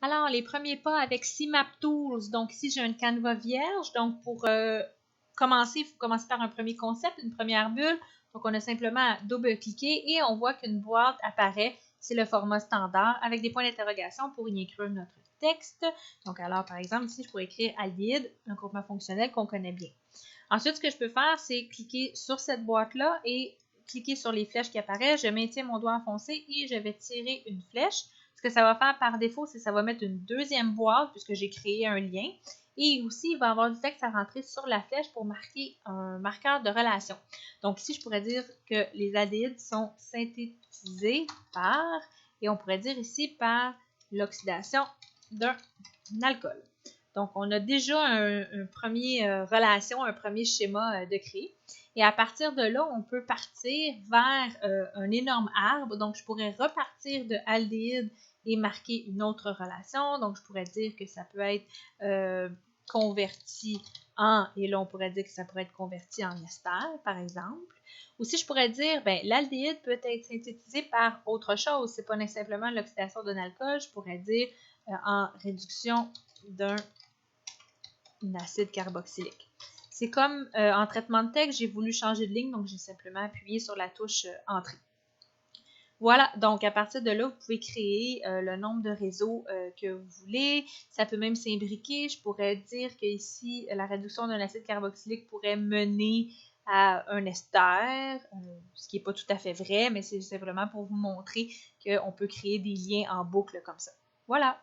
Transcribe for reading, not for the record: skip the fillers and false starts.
Alors, les premiers pas avec CMap Tools. Donc, ici, j'ai un canevas vierge. Donc, pour commencer, il faut commencer par un premier concept, une première bulle. Donc, on a simplement à double-cliquer et on voit qu'une boîte apparaît. C'est le format standard avec des points d'interrogation pour y inclure notre texte. Donc, alors, par exemple, ici, je pourrais écrire aldéhyde, un groupement fonctionnel qu'on connaît bien. Ensuite, ce que je peux faire, c'est cliquer sur cette boîte-là et cliquer sur les flèches qui apparaissent. Je maintiens mon doigt enfoncé et je vais tirer une flèche. Ce que ça va faire par défaut, c'est que ça va mettre une deuxième boîte puisque j'ai créé un lien. Et aussi, il va y avoir du texte à rentrer sur la flèche pour marquer un marqueur de relation. Donc ici, je pourrais dire que les aldéhydes sont synthétisés par, et on pourrait dire ici par l'oxydation d'un alcool. Donc, on a déjà un premier relation, un premier schéma de créer. Et à partir de là, on peut partir vers un énorme arbre. Donc, je pourrais repartir de aldéhyde et marquer une autre relation. Donc, je pourrais dire que ça peut être converti en, et là, on pourrait dire que ça pourrait être converti en ester, par exemple. Ou si je pourrais dire, ben, l'aldéhyde peut être synthétisé par autre chose. C'est pas simplement l'oxydation d'un alcool. Je pourrais dire en réduction d'un acide carboxylique. C'est comme en traitement de texte, j'ai voulu changer de ligne, donc j'ai simplement appuyé sur la touche Entrée. Voilà, donc à partir de là, vous pouvez créer le nombre de réseaux que vous voulez. Ça peut même s'imbriquer. Je pourrais dire que ici, la réduction d'un acide carboxylique pourrait mener à un ester, ce qui n'est pas tout à fait vrai, mais c'est simplement pour vous montrer qu'on peut créer des liens en boucle comme ça. Voilà!